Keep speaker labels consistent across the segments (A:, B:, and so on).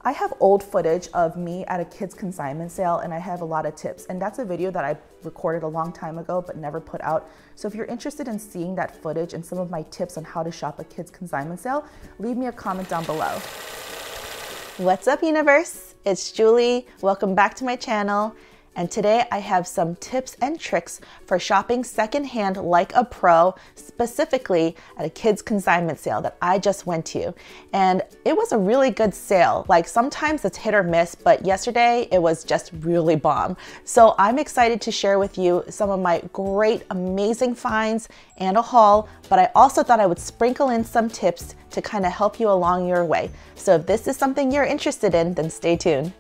A: I have old footage of me at a kids consignment sale, and I have a lot of tips, and that's a video that I recorded a long time ago but never put out. So if you're interested in seeing that footage and some of my tips on how to shop a kids consignment sale, leave me a comment down below. What's up, universe? It's Julie. Welcome back to my channel. And today I have some tips and tricks for shopping secondhand like a pro, specifically at a kids consignment sale that I just went to. And it was a really good sale. Like, sometimes it's hit or miss, but yesterday it was just really bomb. So I'm excited to share with you some of my great, amazing finds and a haul, but I also thought I would sprinkle in some tips to kind of help you along your way. So if this is something you're interested in, then stay tuned.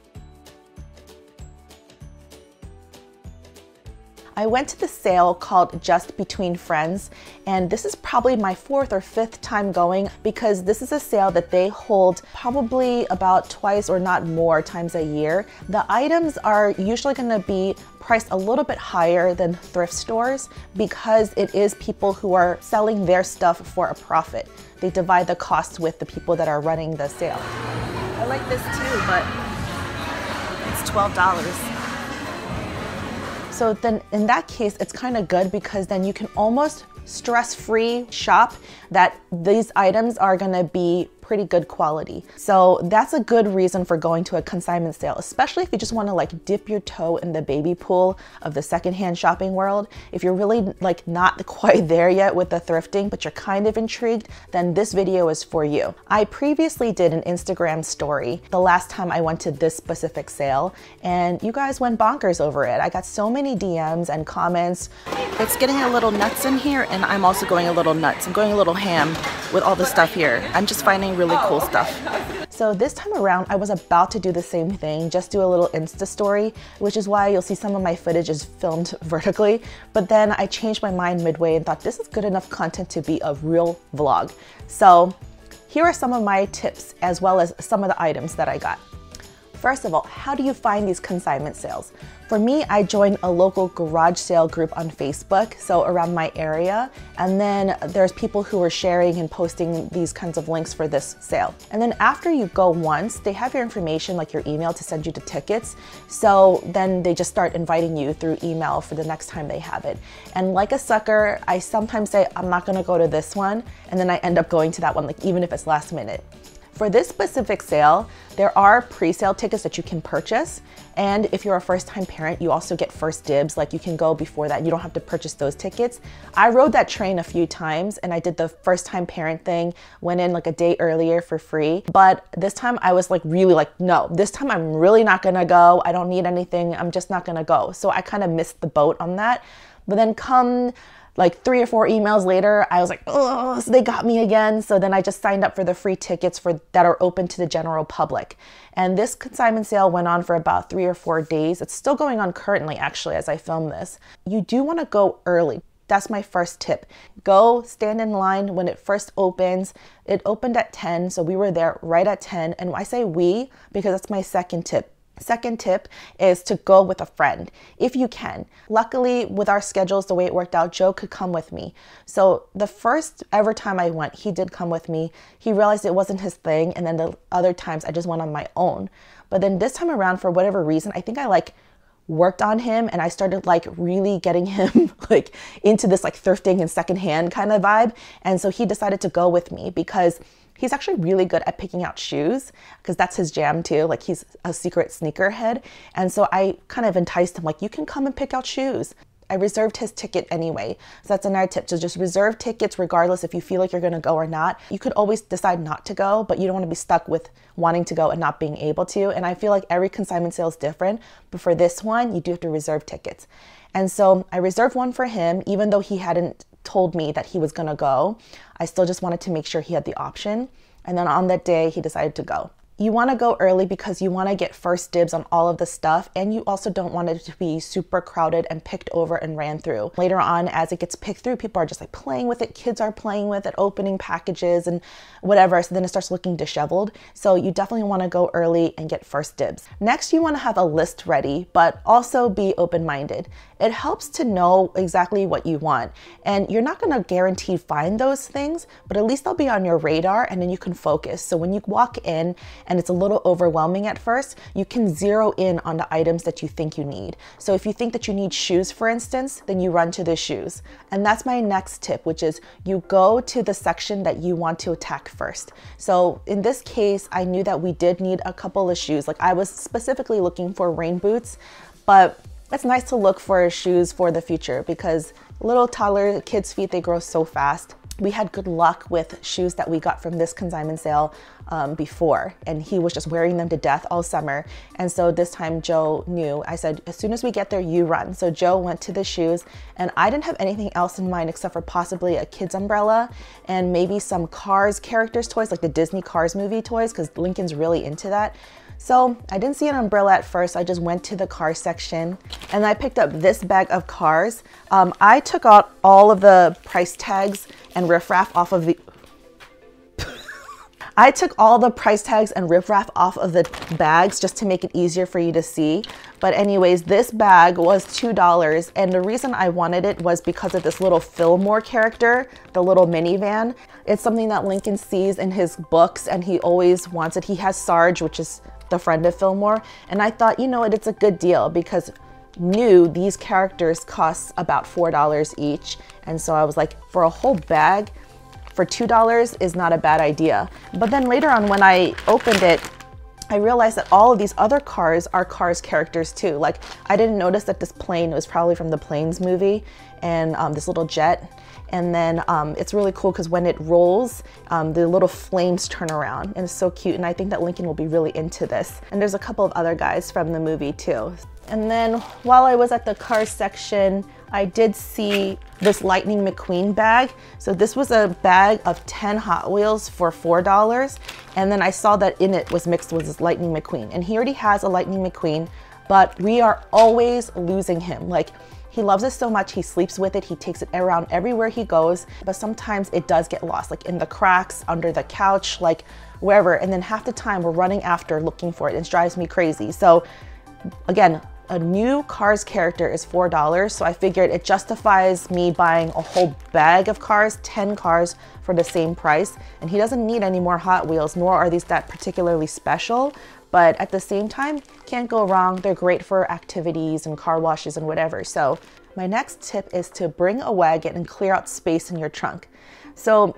A: I went to the sale called Just Between Friends, and this is probably my 4th or 5th time going because this is a sale that they hold probably about twice or not more times a year. The items are usually going to be priced a little bit higher than thrift stores because it is people who are selling their stuff for a profit. They divide the costs with the people that are running the sale. I like this too, but it's $12. So then in that case, it's kind of good because then you can almost stress-free shop that these items are gonna be pretty good quality. So that's a good reason for going to a consignment sale, especially if you just wanna like dip your toe in the baby pool of the secondhand shopping world. If you're really like not quite there yet with the thrifting, but you're kind of intrigued, then this video is for you. I previously did an Instagram story the last time I went to this specific sale, and you guys went bonkers over it. I got so many DMs and comments. It's getting a little nuts in here, and I'm also going a little nuts. I'm going a little ham with all the stuff here. I'm just finding really cool stuff. So this time around, I was about to do the same thing, just do a little Insta story, which is why you'll see some of my footage is filmed vertically. But then I changed my mind midway and thought this is good enough content to be a real vlog. So here are some of my tips as well as some of the items that I got. First of all, how do you find these consignment sales? For me, I joined a local garage sale group on Facebook, so around my area, and then there's people who are sharing and posting these kinds of links for this sale. And then after you go once, they have your information, like your email, to send you the tickets, so then they just start inviting you through email for the next time they have it. And like a sucker, I sometimes say, I'm not gonna go to this one, and then I end up going to that one, like even if it's last minute. For this specific sale, there are pre-sale tickets that you can purchase. And if you're a first-time parent, you also get first dibs. Like, you can go before that. You don't have to purchase those tickets. I rode that train a few times and I did the first-time parent thing, went in like a day earlier for free. But this time I was like really like, no, this time I'm really not gonna go. I don't need anything. I'm just not gonna go. So I kind of missed the boat on that. But then come like 3 or 4 emails later, I was like, oh, so they got me again. So then I just signed up for the free tickets that are open to the general public. And this consignment sale went on for about 3 or 4 days. It's still going on currently, actually, as I film this. You do want to go early. That's my first tip. Go stand in line when it first opens. It opened at 10, so we were there right at 10. And I say we because that's my second tip. Second tip is to go with a friend if you can. Luckily, with our schedules, the way it worked out, Joe could come with me. So the first ever time I went, he did come with me. He realized it wasn't his thing, and then the other times I just went on my own. But then this time around, for whatever reason, I think I like worked on him and I started like really getting him like into this like thrifting and secondhand kind of vibe. And so he decided to go with me because he's actually really good at picking out shoes because that's his jam too. Like, he's a secret sneakerhead. And so I kind of enticed him, like, you can come and pick out shoes. I reserved his ticket anyway. So that's another tip. So just reserve tickets regardless if you feel like you're gonna go or not. You could always decide not to go, but you don't wanna be stuck with wanting to go and not being able to. And I feel like every consignment sale is different, but for this one, you do have to reserve tickets. And so I reserved one for him, even though he hadn't told me that he was gonna go. I still just wanted to make sure he had the option. And then on that day, he decided to go. You want to go early because you want to get first dibs on all of the stuff, and you also don't want it to be super crowded and picked over and ran through. Later on, as it gets picked through, people are just like playing with it, kids are playing with it, opening packages and whatever, so then it starts looking disheveled. So you definitely want to go early and get first dibs. Next, you want to have a list ready, but also be open-minded. it helps to know exactly what you want. And you're not gonna guarantee find those things, but at least they'll be on your radar and then you can focus. So when you walk in and it's a little overwhelming at first, you can zero in on the items that you think you need. So if you think that you need shoes, for instance, then you run to the shoes. And that's my next tip, which is you go to the section that you want to attack first. So in this case, I knew that we did need a couple of shoes. Like I was specifically looking for rain boots, but it's nice to look for shoes for the future because little toddler kids' feet, they grow so fast. We had good luck with shoes that we got from this consignment sale before, and he was just wearing them to death all summer. And so this time Joe knew, I said, as soon as we get there, you run. So Joe went to the shoes, and I didn't have anything else in mind except for possibly a kid's umbrella and maybe some Cars characters toys, like the Disney Cars movie toys, because Lincoln's really into that. So I didn't see an umbrella at first. I just went to the car section and I picked up this bag of Cars. I took out all of the price tags and riffraff off of the I took all the price tags and riffraff off of the bags just to make it easier for you to see. But anyways, this bag was $2, and the reason I wanted it was because of this little Fillmore character, the little minivan. It's something that Lincoln sees in his books and he always wants it. He has Sarge, which is the friend of Fillmore, and I thought, you know what, it's a good deal because new, these characters cost about $4 each. And so I was like, for a whole bag, for $2 is not a bad idea. But then later on when I opened it, I realized that all of these other cars are Cars characters too. Like I didn't notice that this plane was probably from the Planes movie, and this little jet. And then it's really cool because when it rolls, the little flames turn around, and it's so cute. And I think that Lincoln will be really into this. And there's a couple of other guys from the movie too. And then while I was at the Cars section, I did see this Lightning McQueen bag. So this was a bag of 10 Hot Wheels for $4. And then I saw that in it was mixed with this Lightning McQueen. And he already has a Lightning McQueen, but we are always losing him. Like, he loves it so much, he sleeps with it, he takes it around everywhere he goes, but sometimes it does get lost, like in the cracks, under the couch, like wherever. And then half the time we're running after looking for it. It drives me crazy. So again, a new Cars character is $4, so I figured it justifies me buying a whole bag of Cars, 10 Cars for the same price. And he doesn't need any more Hot Wheels, nor are these that particularly special. But at the same time, can't go wrong. They're great for activities and car washes and whatever. So my next tip is to bring a wagon and clear out space in your trunk. So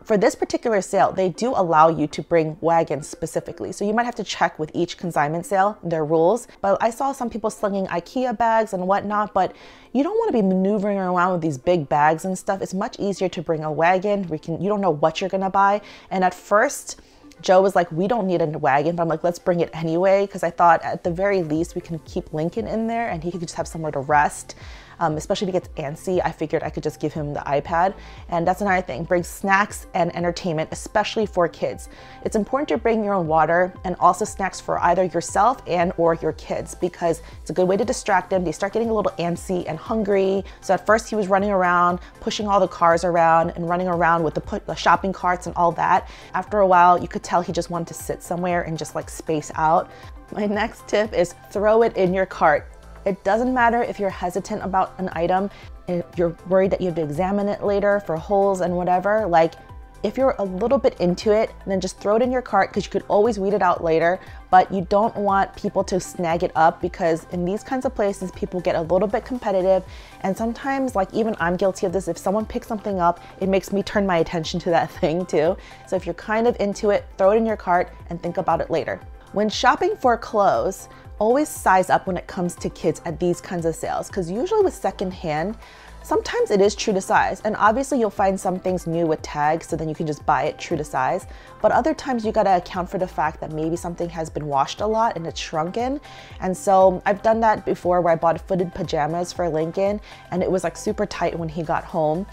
A: for this particular sale, they do allow you to bring wagons specifically. So you might have to check with each consignment sale, their rules. But I saw some people slinging IKEA bags and whatnot, but you don't want to be maneuvering around with these big bags and stuff. It's much easier to bring a wagon. You don't know what you're gonna buy. And at first, Joe was like, we don't need a wagon, but I'm like, let's bring it anyway, because I thought at the very least we can keep Lincoln in there and he could just have somewhere to rest. Especially if he gets antsy, I figured I could just give him the iPad. And that's another thing, bring snacks and entertainment, especially for kids. It's important to bring your own water and also snacks for either yourself and or your kids, because it's a good way to distract them. They start getting a little antsy and hungry. So at first he was running around, pushing all the cars around and running around with the shopping carts and all that. After a while, you could tell he just wanted to sit somewhere and just like space out. My next tip is throw it in your cart. It doesn't matter if you're hesitant about an item, if you're worried that you have to examine it later for holes and whatever. Like, if you're a little bit into it, then just throw it in your cart because you could always weed it out later, but you don't want people to snag it up, because in these kinds of places, people get a little bit competitive. And sometimes, like even I'm guilty of this, if someone picks something up, it makes me turn my attention to that thing too. So if you're kind of into it, throw it in your cart and think about it later. When shopping for clothes, always size up when it comes to kids at these kinds of sales, because usually with secondhand, sometimes it is true to size. And obviously you'll find some things new with tags, so then you can just buy it true to size. But other times you gotta account for the fact that maybe something has been washed a lot and it's shrunken. And so I've done that before, where I bought footed pajamas for Lincoln and it was like super tight when he got home,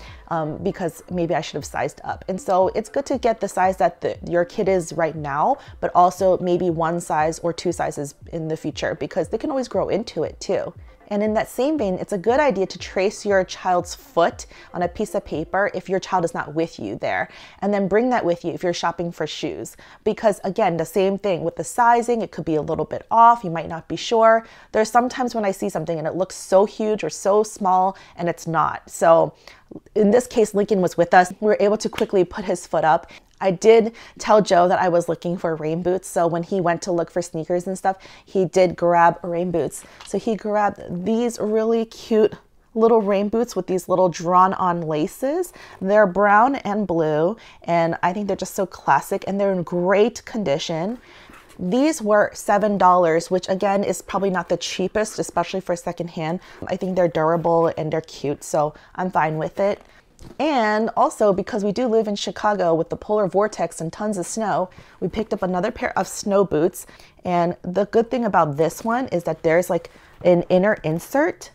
A: because maybe I should have sized up. And so it's good to get the size that your kid is right now, but also maybe one size or two sizes in the future, because they can always grow into it too. And in that same vein, it's a good idea to trace your child's foot on a piece of paper if your child is not with you there, and then bring that with you if you're shopping for shoes. Because again, the same thing with the sizing, it could be a little bit off, you might not be sure. There's sometimes when I see something and it looks so huge or so small and it's not. So in this case, Lincoln was with us. We were able to quickly put his foot up. I did tell Joe that I was looking for rain boots. So when he went to look for sneakers and stuff, he did grab rain boots. So he grabbed these really cute little rain boots with these little drawn on laces. They're brown and blue, and I think they're just so classic, and they're in great condition. These were $7, which again is probably not the cheapest, especially for secondhand. I think they're durable and they're cute, so I'm fine with it. And also, because we do live in Chicago with the polar vortex and tons of snow, we picked up another pair of snow boots. And the good thing about this one is that there's like an inner insert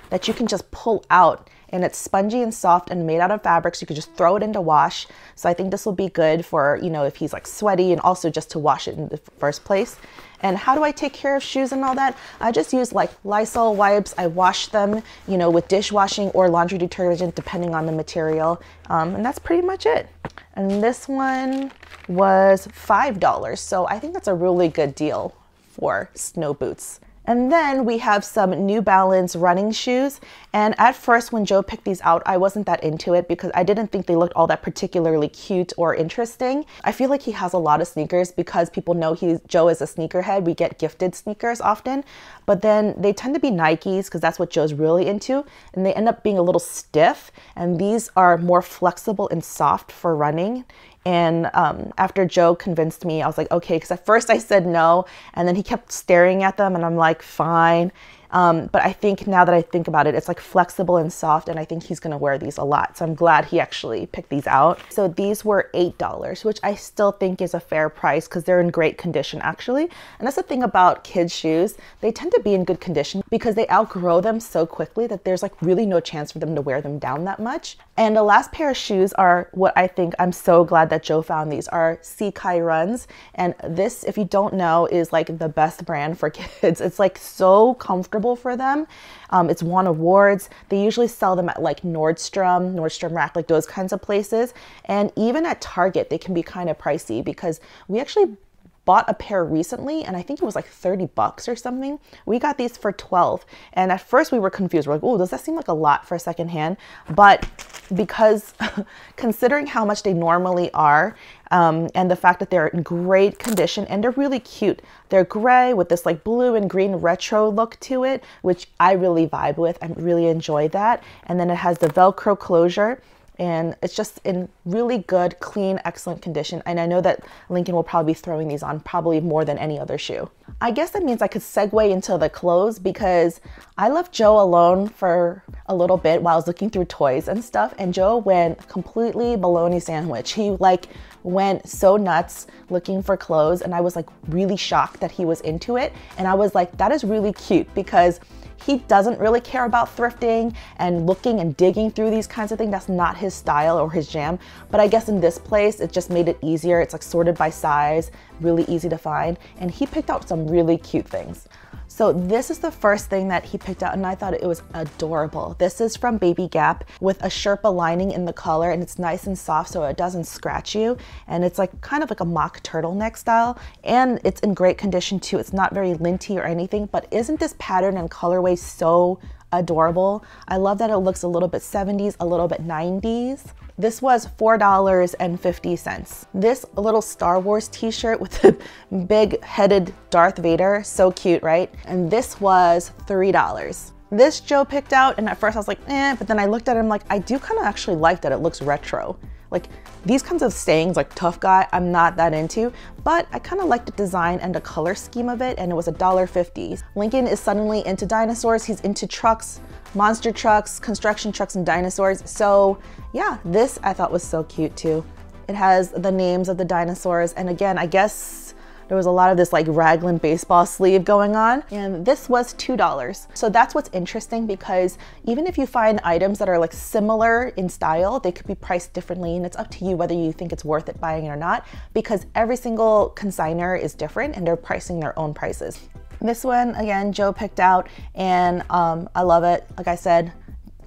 A: that you can just pull out, and it's spongy and soft and made out of fabric, so you could just throw it into wash. So I think this will be good for, you know, if he's like sweaty, and also just to wash it in the first place. And how do I take care of shoes and all that? I just use like Lysol wipes. I wash them, you know, with dishwashing or laundry detergent, depending on the material. And that's pretty much it. And this one was $5. So I think that's a really good deal for snow boots. And then we have some New Balance running shoes. And at first when Joe picked these out, I wasn't that into it because I didn't think they looked all that particularly cute or interesting. I feel like he has a lot of sneakers because people know Joe is a sneakerhead. We get gifted sneakers often, but then they tend to be Nikes because that's what Joe's really into. And they end up being a little stiff. And these are more flexible and soft for running. And after Joe convinced me, I was like, okay, because at first I said no, and then he kept staring at them and I'm like, fine. But I think now that I think about it, it's like flexible and soft, and I think he's gonna wear these a lot. So I'm glad he actually picked these out. So these were $8, which I still think is a fair price because they're in great condition actually. And that's the thing about kids' shoes. They tend to be in good condition because they outgrow them so quickly that there's like really no chance for them to wear them down that much. And the last pair of shoes are what I think, I'm so glad that Joe found these, are Sky Runs. And this, if you don't know, is like the best brand for kids. It's like so comfortable for them. It's won awards. They usually sell them at like Nordstrom Rack, like those kinds of places. And even at Target, they can be kind of pricey because we actually bought a pair recently and I think it was like 30 bucks or something. We got these for 12. And at first we were confused. We're like, oh, does that seem like a lot for secondhand? But because considering how much they normally are, and the fact that they're in great condition and they're really cute. They're gray with this like blue and green retro look to it, which I really vibe with. I really enjoy that. And then it has the Velcro closure. And it's just in really good, clean, excellent condition. And I know that Lincoln will probably be throwing these on probably more than any other shoe. I guess that means I could segue into the clothes because I left Joe alone for a little bit while I was looking through toys and stuff. And Joe went completely bologna sandwich. He like went so nuts looking for clothes. And I was like really shocked that he was into it. And I was like, that is really cute because he doesn't really care about thrifting and looking and digging through these kinds of things. That's not his style or his jam. But I guess in this place, it just made it easier. It's like sorted by size, really easy to find. And he picked out some really cute things. So this is the first thing that he picked out and I thought it was adorable. This is from Baby Gap with a Sherpa lining in the collar, and it's nice and soft so it doesn't scratch you. And it's like kind of like a mock turtleneck style, and it's in great condition too. It's not very linty or anything, but isn't this pattern and colorway so adorable? I love that it looks a little bit 70s, a little bit 90s. This was $4.50. This little Star Wars t-shirt with the big headed Darth Vader, so cute, right? And this was $3. This Joe picked out, and at first I was like, eh, but then I looked at it and I'm like, I do kind of actually like that it looks retro. Like these kinds of sayings like tough guy, I'm not that into, but I kind of like the design and the color scheme of it, and it was $1.50. Lincoln is suddenly into dinosaurs. He's into trucks, monster trucks, construction trucks, and dinosaurs. So yeah, this I thought was so cute too. It has the names of the dinosaurs, and again, I guess there was a lot of this like raglan baseball sleeve going on, and this was $2. So that's what's interesting, because even if you find items that are like similar in style, they could be priced differently, and it's up to you whether you think it's worth it buying it or not, because every single consignor is different and they're pricing their own prices. This one, again, Joe picked out, and I love it. Like I said,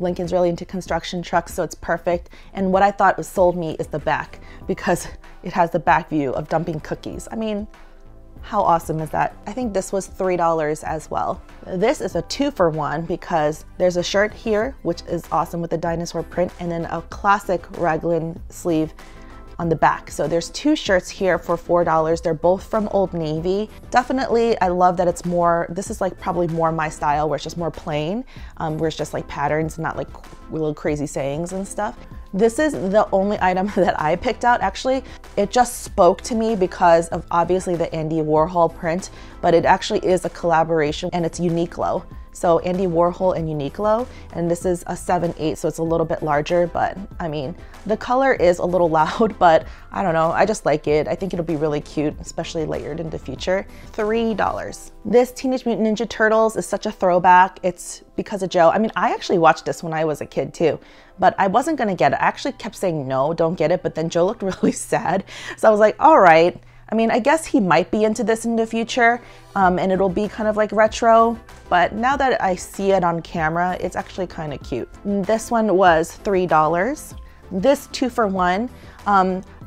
A: Lincoln's really into construction trucks, so it's perfect. And what I thought was sold me is the back, because it has the back view of dumping cookies. I mean, how awesome is that? I think this was $3 as well. This is a 2-for-1 because there's a shirt here, which is awesome with the dinosaur print, and then a classic raglan sleeve on the back. So there's 2 shirts here for $4. They're both from Old Navy. Definitely, I love that it's more, this is like probably more my style, where it's just more plain, where it's just like patterns, not like little crazy sayings and stuff. This is the only item that I picked out. Actually, it just spoke to me because of obviously the Andy Warhol print, but it actually is a collaboration, and it's Uniqlo. So Andy Warhol and Uniqlo, and this is a 7/8, so it's a little bit larger, but I mean, the color is a little loud, but I don't know, I just like it. I think it'll be really cute, especially layered in the future. $3. This Teenage Mutant Ninja Turtles is such a throwback. It's because of Joe. I mean, I actually watched this when I was a kid too, but I wasn't gonna get it. I actually kept saying no, don't get it, but then Joe looked really sad. So I was like, all right. I mean, I guess he might be into this in the future, and it'll be kind of like retro, but now that I see it on camera, it's actually kind of cute. This one was $3. This 2-for-1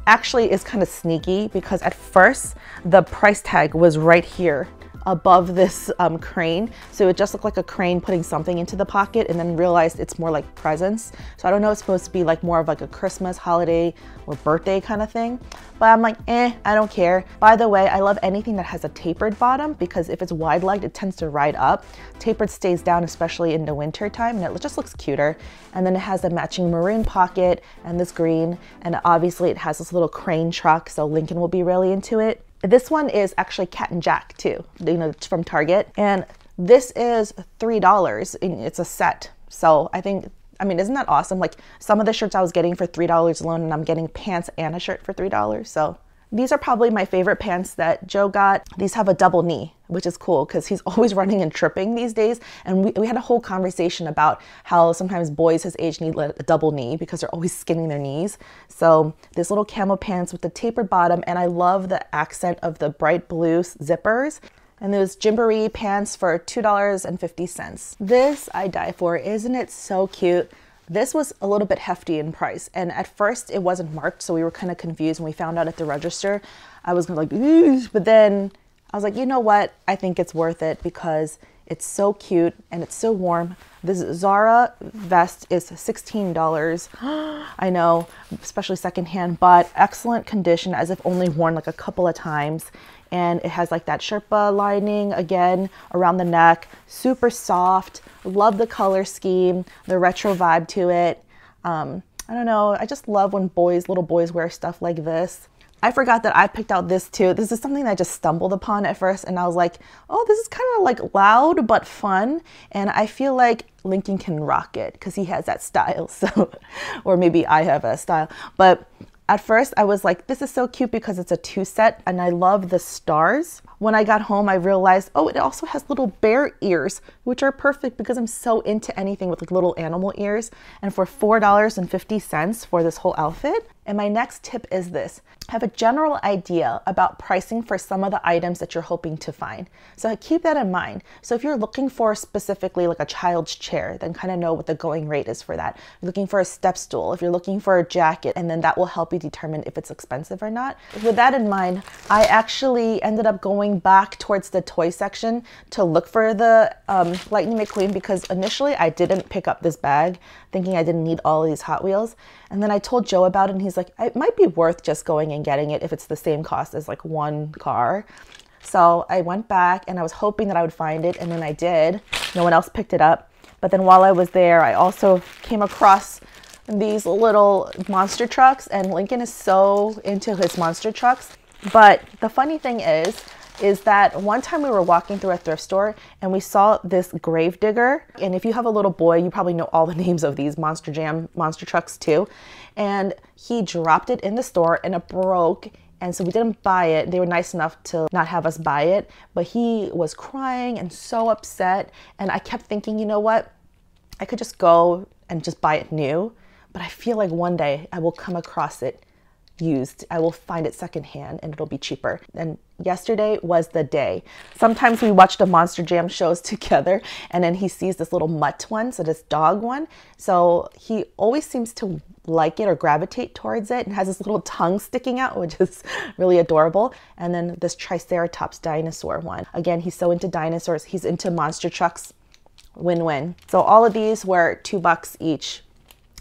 A: actually is kind of sneaky, because at first the price tag was right here above this crane. So it just looked like a crane putting something into the pocket, and then realized it's more like presents. So I don't know, it's supposed to be like more of like a Christmas, holiday, or birthday kind of thing. But I'm like, I don't care. By the way, I love anything that has a tapered bottom, because if it's wide legged, it tends to ride up. Tapered stays down, especially in the winter time, and it just looks cuter. And then it has a matching maroon pocket and this green, and obviously it has this little crane truck, so Lincoln will be really into it. This one is actually Cat and Jack too, you know, from Target. And this is $3, and it's a set. So I think, I mean, isn't that awesome? Like, some of the shirts I was getting for $3 alone, and I'm getting pants and a shirt for $3. So these are probably my favorite pants that Joe got. These have a double knee, which is cool because he's always running and tripping these days. And we had a whole conversation about how sometimes boys his age need a double knee because they're always skinning their knees. So this little camo pants with the tapered bottom, and I love the accent of the bright blue zippers. And those Gymboree pants for $2.50. This I die for. Isn't it so cute? This was a little bit hefty in price, and at first it wasn't marked, so we were kind of confused when we found out at the register. I was gonna like, ooh, but then I was like, you know what? I think it's worth it because it's so cute and it's so warm. This Zara vest is $16. I know, especially secondhand, but excellent condition, as if only worn like a couple of times. And it has like that Sherpa lining again around the neck, super soft. Love the color scheme, the retro vibe to it. I don't know, I just love when little boys wear stuff like this. I forgot that I picked out this too. This is something that I just stumbled upon at first, and I was like, oh, this is kind of like loud but fun. And I feel like Lincoln can rock it because he has that style. So, or maybe I have a style, but at first I was like, this is so cute because it's a 2-set, and I love the stars. When I got home, I realized, oh, it also has little bear ears, which are perfect because I'm so into anything with like little animal ears. And for $4.50 for this whole outfit. And my next tip is this: have a general idea about pricing for some of the items that you're hoping to find. So keep that in mind. So if you're looking for specifically like a child's chair, then kind of know what the going rate is for that. If you're looking for a step stool, if you're looking for a jacket, and then that will help you determine if it's expensive or not. With that in mind, I actually ended up going back towards the toy section to look for the Lightning McQueen, because initially I didn't pick up this bag thinking I didn't need all of these Hot Wheels. And then I told Joe about it, and he's like, it might be worth just going and getting it if it's the same cost as like one car. So I went back and I was hoping that I would find it, and then I did. No one else picked it up. But then while I was there, I also came across these little monster trucks, and Lincoln is so into his monster trucks. But the funny thing is that one time we were walking through a thrift store and we saw this grave digger. And if you have a little boy, you probably know all the names of these Monster Jam monster trucks too. And he dropped it in the store and it broke. And so we didn't buy it. They were nice enough to not have us buy it, but he was crying and so upset. And I kept thinking, you know what? I could just go and just buy it new, but I feel like one day I will come across it used. I will find it secondhand and it'll be cheaper. And yesterday was the day. Sometimes we watch the Monster Jam shows together and then he sees this little mutt one, so this dog one. So he always seems to like it or gravitate towards it and has this little tongue sticking out, which is really adorable. And then this Triceratops dinosaur one. Again, he's so into dinosaurs. He's into monster trucks. Win-win. So all of these were $2 each.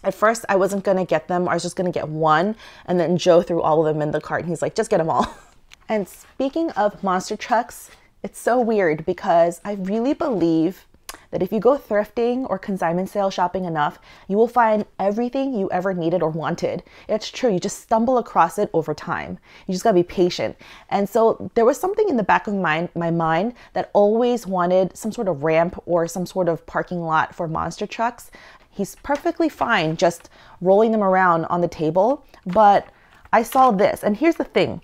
A: At first, I wasn't going to get them. I was just going to get one. And then Joe threw all of them in the cart and he's like, just get them all. And speaking of monster trucks, it's so weird because I really believe that if you go thrifting or consignment sale shopping enough, you will find everything you ever needed or wanted. It's true. You just stumble across it over time. You just gotta be patient. And so there was something in the back of my mind that always wanted some sort of ramp or some sort of parking lot for monster trucks. He's perfectly fine just rolling them around on the table, but I saw this, and here's the thing.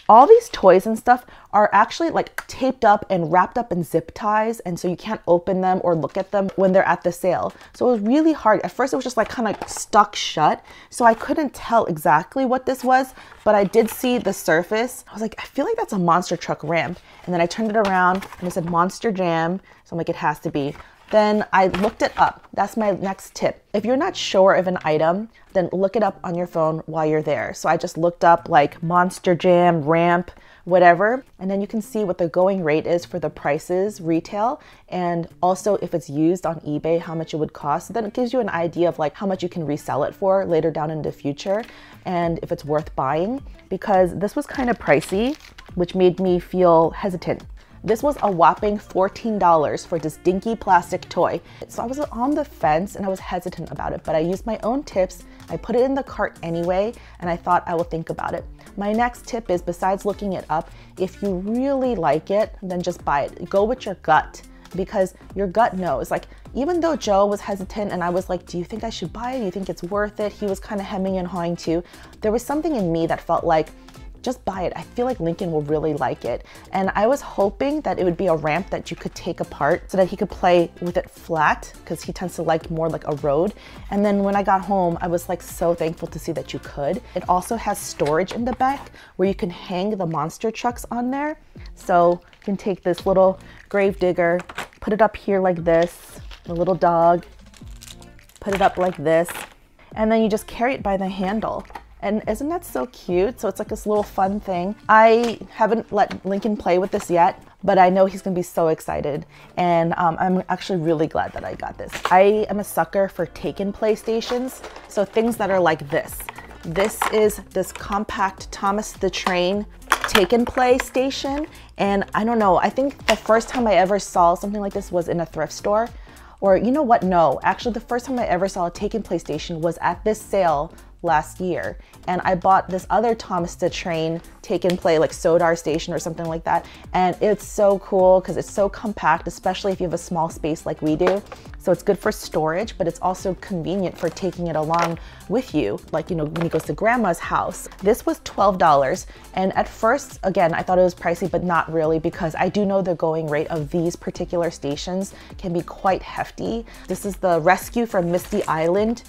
A: All these toys and stuff are actually like taped up and wrapped up in zip ties, and so you can't open them or look at them when they're at the sale. So it was really hard. At first it was just like kind of stuck shut, so I couldn't tell exactly what this was, but I did see the surface. I was like, I feel like that's a monster truck ramp. And then I turned it around and it said Monster Jam, so I'm like, it has to be. Then I looked it up. That's my next tip. If you're not sure of an item, then look it up on your phone while you're there. So I just looked up like Monster Jam, ramp, whatever, and then you can see what the going rate is for the prices retail, and also if it's used on eBay, how much it would cost. So then it gives you an idea of like how much you can resell it for later down in the future, and if it's worth buying, because this was kind of pricey, which made me feel hesitant. This was a whopping $14 for this dinky plastic toy. So I was on the fence and I was hesitant about it, but I used my own tips. I put it in the cart anyway, and I thought I will think about it. My next tip is, besides looking it up, if you really like it, then just buy it. Go with your gut, because your gut knows. Like, even though Joe was hesitant and I was like, do you think I should buy it? Do you think it's worth it? He was kind of hemming and hawing too. There was something in me that felt like, just buy it. I feel like Lincoln will really like it. And I was hoping that it would be a ramp that you could take apart so that he could play with it flat, because he tends to like more like a road. And then when I got home, I was like so thankful to see that you could. It also has storage in the back where you can hang the monster trucks on there. So you can take this little grave digger, put it up here like this, the little dog, put it up like this, and then you just carry it by the handle. And isn't that so cute? So it's like this little fun thing. I haven't let Lincoln play with this yet, but I know he's gonna be so excited. And I'm actually really glad that I got this. I am a sucker for take and play stations. So things that are like this. This is this compact Thomas the Train take and play station. And I don't know, I think the first time I ever saw something like this was in a thrift store. Or you know what, no, actually the first time I ever saw a take and play station was at this sale last year, and I bought this other Thomas the Train take and play, like Sodar station or something like that, and it's so cool because it's so compact, especially if you have a small space like we do. So it's good for storage, but it's also convenient for taking it along with you, like, you know, when he goes to grandma's house. This was $12, and at first, again, I thought it was pricey, but not really, because I do know the going rate of these particular stations can be quite hefty. This is the Rescue from Misty Island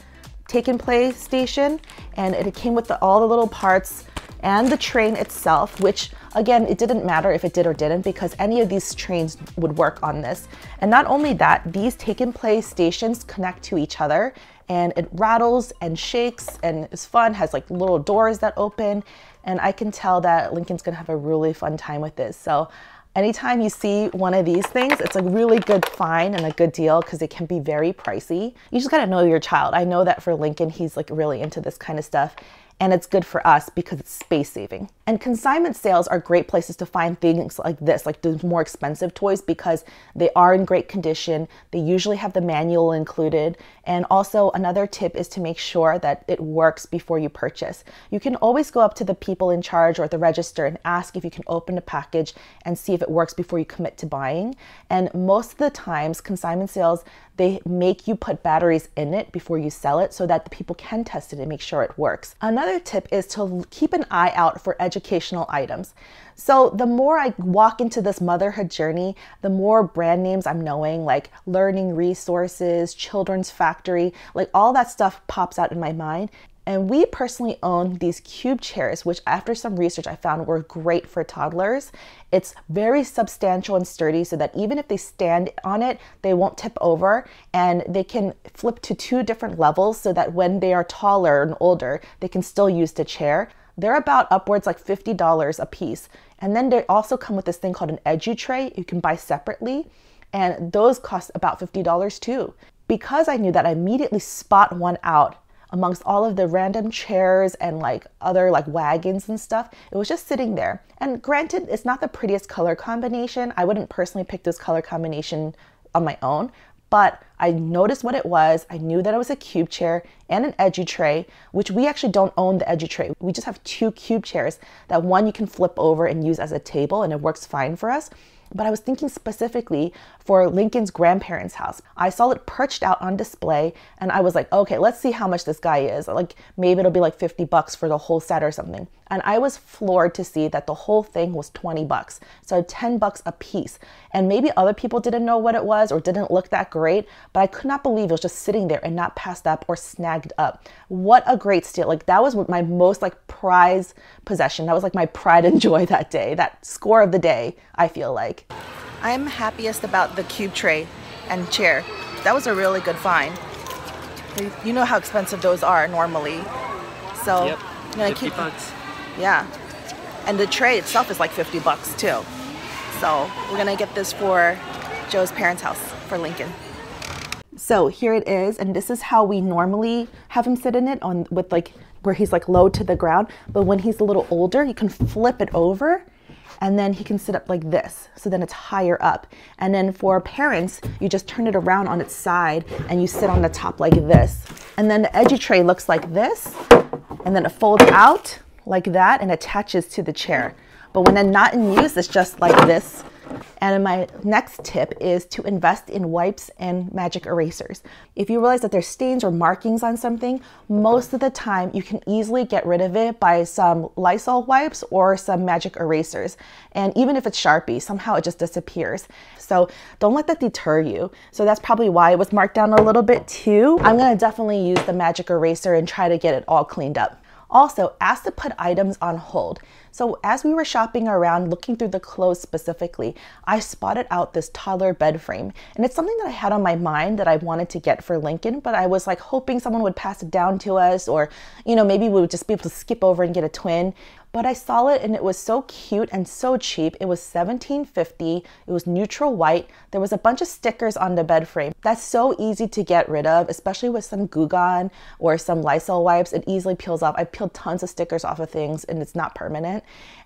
A: take and play station, and it came with all the little parts and the train itself, which again, it didn't matter if it did or didn't, because any of these trains would work on this. And not only that, these take and play stations connect to each other, and it rattles and shakes and is fun, has like little doors that open, and I can tell that Lincoln's gonna have a really fun time with this. So anytime you see one of these things, it's a really good find and a good deal, because it can be very pricey. You just gotta know your child. I know that for Lincoln, he's like really into this kind of stuff, and it's good for us because it's space saving. And consignment sales are great places to find things like this, like the more expensive toys, because they are in great condition. They usually have the manual included. And also another tip is to make sure that it works before you purchase. You can always go up to the people in charge or at the register and ask if you can open a package and see if it works before you commit to buying. And most of the times, consignment sales, they make you put batteries in it before you sell it so that the people can test it and make sure it works. Another tip is to keep an eye out for educational items. So the more I walk into this motherhood journey, the more brand names I'm knowing, like Learning Resources, Children's Factory, like all that stuff pops out in my mind. And we personally own these cube chairs, which after some research I found were great for toddlers. It's very substantial and sturdy so that even if they stand on it, they won't tip over, and they can flip to 2 different levels so that when they are taller and older, they can still use the chair. They're about upwards like $50 a piece. And then they also come with this thing called an edu tray you can buy separately, and those cost about $50 too. Because I knew that, I immediately spot one out amongst all of the random chairs and like other like wagons and stuff. It was just sitting there. And granted, it's not the prettiest color combination. I wouldn't personally pick this color combination on my own, but I noticed what it was. I knew that it was a cube chair and an edu tray, which we actually don't own the edu tray. We just have 2 cube chairs that one you can flip over and use as a table, and it works fine for us. But I was thinking specifically for Lincoln's grandparents' house. I saw it perched out on display, and I was like, okay, let's see how much this guy is. Like maybe it'll be like $50 for the whole set or something. And I was floored to see that the whole thing was $20. So $10 a piece. And maybe other people didn't know what it was or didn't look that great, but I could not believe it was just sitting there and not passed up or snagged up. What a great steal. Like that was my most like prized possession. That was like my pride and joy that day, that score of the day, I feel like. I'm happiest about the cube tray and chair. That was a really good find. You know how expensive those are normally. So
B: yep,
A: I'm gonna
B: $50 bucks.
A: Yeah. And the tray itself is like $50 too. So we're gonna get this for Joe's parents' house for Lincoln. So here it is, and this is how we normally have him sit in it, on with like where he's like low to the ground. But when he's a little older, you can flip it over, and then he can sit up like this. So then it's higher up. And then for parents, you just turn it around on its side and you sit on the top like this. And then the edu tray looks like this, and then it folds out like that and attaches to the chair. But when they're not in use, it's just like this. And my next tip is to invest in wipes and magic erasers. If you realize that there's stains or markings on something, most of the time you can easily get rid of it by some Lysol wipes or some magic erasers. And even if it's Sharpie, somehow it just disappears. So don't let that deter you. So that's probably why it was marked down a little bit too. I'm gonna definitely use the magic eraser and try to get it all cleaned up. Also, ask to put items on hold. So as we were shopping around, looking through the clothes specifically, I spotted out this toddler bed frame. And it's something that I had on my mind that I wanted to get for Lincoln, but I was like hoping someone would pass it down to us, or, you know, maybe we would just be able to skip over and get a twin. But I saw it and it was so cute and so cheap. It was $17.50. It was neutral white. There was a bunch of stickers on the bed frame. That's so easy to get rid of, especially with some Goo Gone or some Lysol wipes. It easily peels off. I peeled tons of stickers off of things and it's not permanent.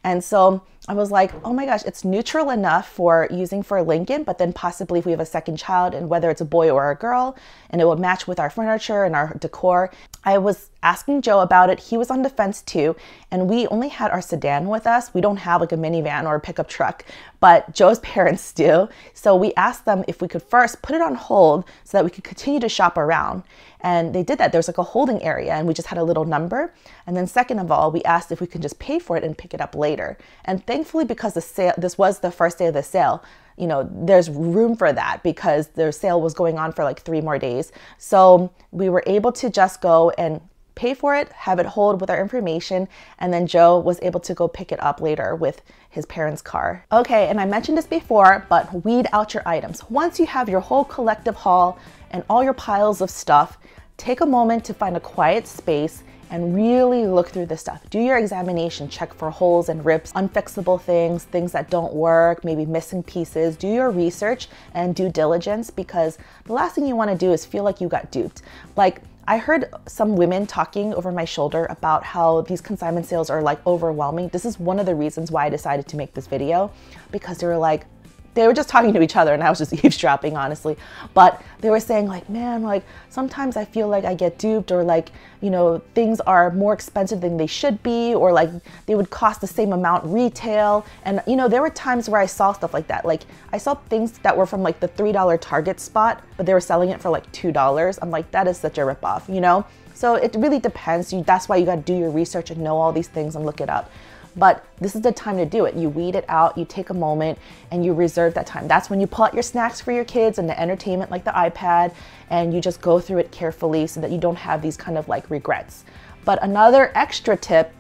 A: And so I was like, oh my gosh, it's neutral enough for using for Lincoln, but then possibly if we have a second child, and whether it's a boy or a girl, and it will match with our furniture and our decor. I was asking Joe about it. He was on the fence too, and we only had our sedan with us. We don't have like a minivan or a pickup truck, but Joe's parents do. So we asked them if we could first put it on hold so that we could continue to shop around. And they did that. There's like a holding area and we just had a little number. And then second of all, we asked if we could just pay for it and pick it up later. And thankfully, because this was the first day of the sale, you know, there's room for that because their sale was going on for like 3 more days. So we were able to just go and pay for it, have it hold with our information, and then Joe was able to go pick it up later with his parents' car. Okay, and I mentioned this before, but weed out your items. Once you have your whole collective haul and all your piles of stuff, take a moment to find a quiet space and really look through this stuff. Do your examination, check for holes and rips, unfixable things, things that don't work, maybe missing pieces. Do your research and due diligence, because the last thing you want to do is feel like you got duped. Like, I heard some women talking over my shoulder about how these consignment sales are like overwhelming. This is one of the reasons why I decided to make this video, because they were just talking to each other and I was just eavesdropping, honestly. But they were saying like, man, like sometimes I feel like I get duped, or like, you know, things are more expensive than they should be, or like they would cost the same amount retail. And you know, there were times where I saw stuff like that. Like I saw things that were from like the $3 Target spot, but they were selling it for like $2. I'm like, that is such a ripoff, you know? So it really depends. That's why you got to do your research and know all these things and look it up. But this is the time to do it. You weed it out, you take a moment, and you reserve that time. That's when you pull out your snacks for your kids and the entertainment like the iPad, and you just go through it carefully so that you don't have these kind of like regrets. But another extra tip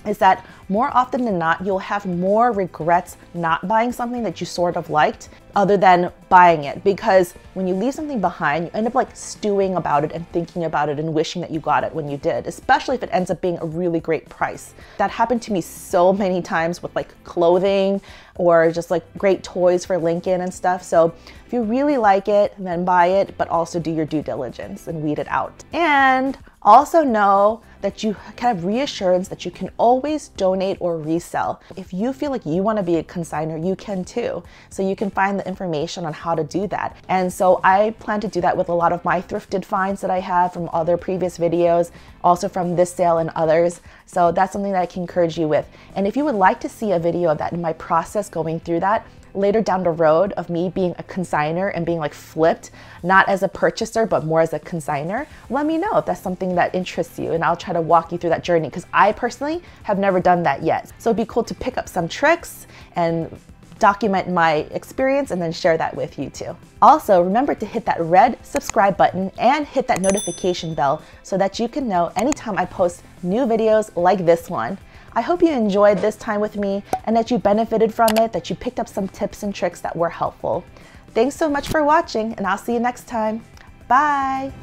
A: is that more often than not, you'll have more regrets not buying something that you sort of liked other than buying it. Because when you leave something behind, you end up like stewing about it and thinking about it and wishing that you got it when you did, especially if it ends up being a really great price. That happened to me so many times with like clothing or just like great toys for Lincoln and stuff. So if you really like it, then buy it, but also do your due diligence and weed it out. And also know that you can have reassurance that you can always donate or resell. If you feel like you want to be a consignor, you can too. So you can find the information on how to do that. And so I plan to do that with a lot of my thrifted finds that I have from other previous videos, also from this sale and others. So that's something that I can encourage you with. And if you would like to see a video of that in my process going through that, later down the road of me being a consignor and being like flipped, not as a purchaser, but more as a consignor, let me know if that's something that interests you and I'll try to walk you through that journey because I personally have never done that yet. So it'd be cool to pick up some tricks and document my experience and then share that with you too. Also, remember to hit that red subscribe button and hit that notification bell so that you can know anytime I post new videos like this one. I hope you enjoyed this time with me and that you benefited from it, that you picked up some tips and tricks that were helpful. Thanks so much for watching and I'll see you next time. Bye.